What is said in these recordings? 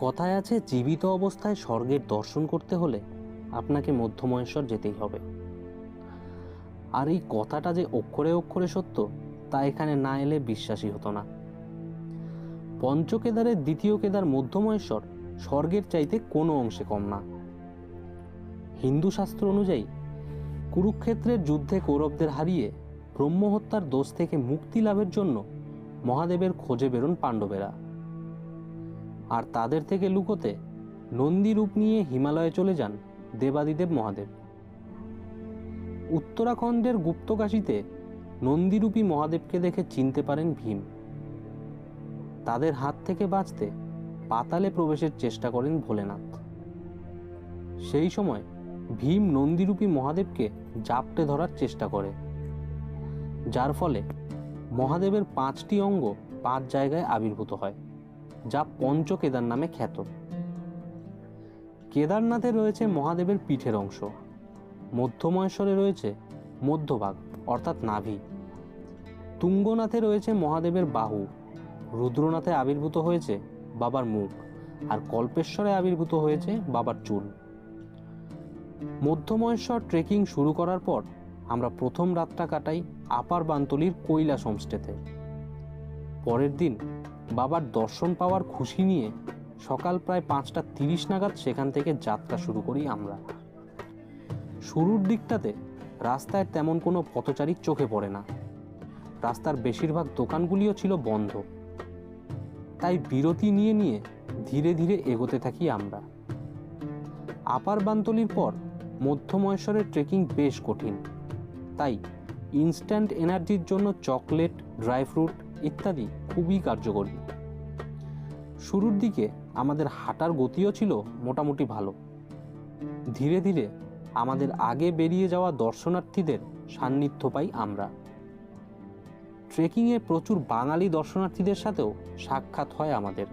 কথায় আছে, জীবিত অবস্থায় স্বর্গের দর্শন করতে হলে আপনাকে মধ্যমহেশ্বর যেতেই হবে। আর এই কথাটা যে অক্ষরে অক্ষরে সত্য তা এখানে না এলে বিশ্বাসই হতো না। পঞ্চকেদারের দ্বিতীয় কেদার মধ্যমহেশ্বর স্বর্গের চাইতে কোনো অংশে কম না। হিন্দু শাস্ত্র অনুযায়ী কুরুক্ষেত্রের যুদ্ধে কৌরবদের হারিয়ে ব্রহ্মহত্যার দোষ থেকে মুক্তি লাভের জন্য মহাদেবের খোঁজে বেরোন পাণ্ডবেরা। আর তাদের থেকে লুকোতে নন্দী রূপ নিয়ে হিমালয়ে চলে যান দেবাদিদেব মহাদেব। উত্তরাখণ্ডের গুপ্তকাশীতে নন্দীরূপী মহাদেবকে দেখে চিনতে পারেন ভীম। তাদের হাত থেকে বাঁচতে পাতালে প্রবেশের চেষ্টা করেন ভোলেনাথ। সেই সময় ভীম নন্দীরূপী মহাদেবকে জাপটে ধরার চেষ্টা করে, যার ফলে মহাদেবের 5টি অঙ্গ 5 জায়গায় আবির্ভূত হয়, যা পঞ্চকেদার নামে খ্যাত। কেদারনাথে রয়েছে মহাদেবের পিঠের অংশ, মধ্যমহেশ্বরে রয়েছে মধ্যভাগ অর্থাৎ নাভি, তুঙ্গনাথে রয়েছে মহাদেবের বাহু, রুদ্রনাথে আবির্ভূত হয়েছে বাবার মুখ, আর কল্পেশ্বরে আবির্ভূত হয়েছে বাবার চুল। মধ্যমহেশ্বর ট্রেকিং শুরু করার পর আমরা প্রথম রাতটা কাটাই আপার বান্তলির কৈলাস হোমস্টেতে। পরের দিন বাবার দর্শন পাওয়ার খুশি নিয়ে সকাল প্রায় 5:30 নাগাদ সেখান থেকে যাত্রা শুরু করি আমরা। শুরুর দিকটাতে রাস্তায় তেমন কোনো পথচারী চোখে পড়ে না, রাস্তার বেশিরভাগ দোকানগুলিও ছিল বন্ধ। তাই বিরতি নিয়ে নিয়ে ধীরে ধীরে এগোতে থাকি আমরা। আপার বান্তলির পর মধ্যমহেশ্বরের ট্রেকিং বেশ কঠিন, তাই ইনস্ট্যান্ট এনার্জির জন্য চকলেট, ড্রাই ফ্রুট ইত্যাদি খুবই কার্যকরী। শুরুর দিকে আমাদের হাঁটার গতিও ছিল মোটামুটি ভালো। ধীরে ধীরে আমাদের আগে বেরিয়ে যাওয়া দর্শনার্থীদের সান্নিধ্য পাই আমরা। ট্রেকিংয়ে প্রচুর বাঙালি দর্শনার্থীদের সাথেও সাক্ষাৎ হয় আমাদের।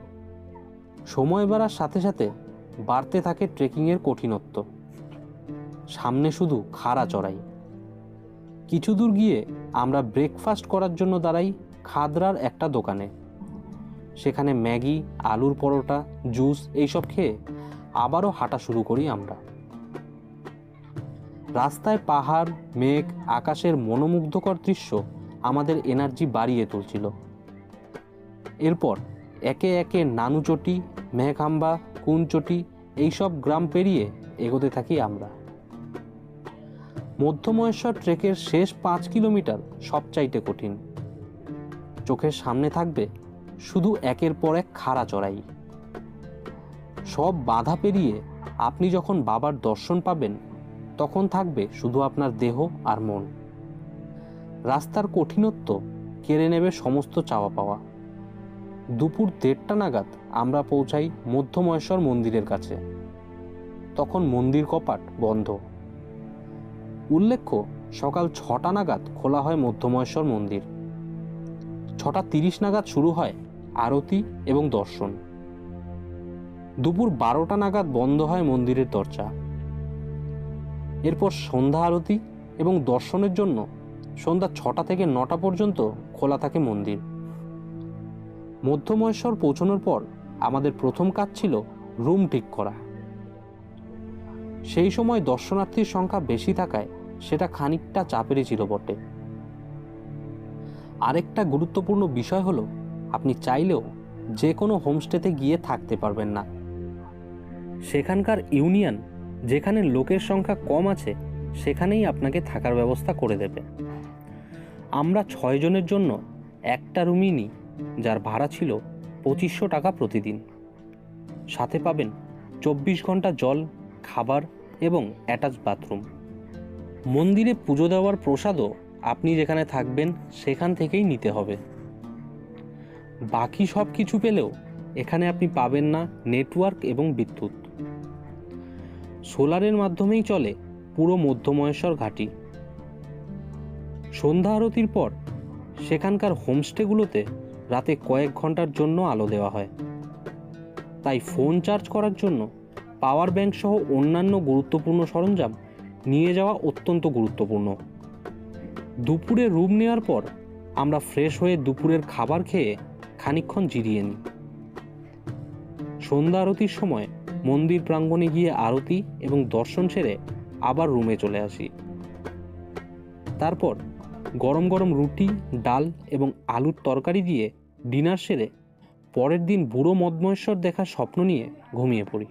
সময় বাড়ার সাথে সাথে বাড়তে থাকে ট্রেকিংয়ের কঠিনত্ব। সামনে শুধু খাড়া চড়াই। কিছু দূর গিয়ে আমরা ব্রেকফাস্ট করার জন্য দাঁড়াই খাদরার একটা দোকানে। সেখানে ম্যাগি, আলুর পরোটা, জুস এইসব খেয়ে আবারও হাঁটা শুরু করি আমরা। রাস্তায় পাহাড়, মেঘ, আকাশের মনোমুগ্ধকর দৃশ্য আমাদের এনার্জি বাড়িয়ে তুলছিল। এরপর একে একে নানুচটি, মেঘাম্বা, কুনচটি এইসব গ্রাম পেরিয়ে এগোতে থাকি আমরা। মধ্যমহেশ্বর ট্রেকের শেষ 5 কিলোমিটার সবচাইতে কঠিন। চোখের সামনে থাকবে শুধু একের পর এক খাড়া চড়াই। সব বাধা পেরিয়ে আপনি যখন বাবার দর্শন পাবেন তখন থাকবে শুধু আপনার দেহ আর মন। রাস্তার কঠিনত্ব কেড়ে নেবে সমস্ত চাওয়া পাওয়া। দুপুর 1:30 নাগাদ আমরা পৌঁছাই মধ্যমহেশ্বর মন্দিরের কাছে। তখন মন্দির কপাট বন্ধ। উল্লেখ্য, সকাল 6টা নাগাদ খোলা হয় মধ্যমহেশ্বর মন্দির। 6:30 নাগাদ শুরু হয় আরতি এবং দর্শন। দুপুর 12টা নাগাদ বন্ধ হয় মন্দিরের দরজা। এরপর সন্ধ্যা আরতি এবং দর্শনের জন্য সন্ধ্যা 6টা থেকে 9টা পর্যন্ত খোলা থাকে মন্দির। মধ্যমহেশ্বর পৌঁছানোর পর আমাদের প্রথম কাজ ছিল রুম ঠিক করা। সেই সময় দর্শনার্থীর সংখ্যা বেশি থাকায় সেটা খানিকটা চাপেরই ছিল বটে। আরেকটা গুরুত্বপূর্ণ বিষয় হলো, আপনি চাইলেও যে কোনো হোমস্টেতে গিয়ে থাকতে পারবেন না। সেখানকার ইউনিয়ন যেখানে লোকের সংখ্যা কম আছে সেখানেই আপনাকে থাকার ব্যবস্থা করে দেবে। আমরা 6 জনের জন্য একটা রুমই নিই, যার ভাড়া ছিল 2500 টাকা প্রতিদিন। সাথে পাবেন 24 ঘন্টা জল, খাবার এবং অ্যাটাচ বাথরুম। মন্দিরে পুজো দেওয়ার প্রসাদও আপনি যেখানে থাকবেন সেখান থেকেই নিতে হবে। বাকি সব কিছু পেলেও এখানে আপনি পাবেন না নেটওয়ার্ক এবং বিদ্যুৎ। সোলারের মাধ্যমেই চলে পুরো মধ্যমহেশ্বর ঘাঁটি। সন্ধ্যা আরতির পর সেখানকার হোমস্টেগুলোতে রাতে কয়েক ঘন্টার জন্য আলো দেওয়া হয়। তাই ফোন চার্জ করার জন্য পাওয়ার ব্যাংক সহ অন্যান্য গুরুত্বপূর্ণ সরঞ্জাম নিয়ে যাওয়া অত্যন্ত গুরুত্বপূর্ণ। দুপুরে রুম নেওয়ার পর আমরা ফ্রেশ হয়ে দুপুরের খাবার খেয়ে খানিকক্ষণ জিরিয়ে নিই। সন্ধ্যা আরতির সময় মন্দির প্রাঙ্গণে গিয়ে আরতি এবং দর্শন সেরে আবার রুমে চলে আসি। তারপর গরম গরম রুটি, ডাল এবং আলুর তরকারি দিয়ে ডিনার সেরে পরের দিন বুড়ো মদ্মহেশ্বর দেখার স্বপ্ন নিয়ে ঘুমিয়ে পড়ি।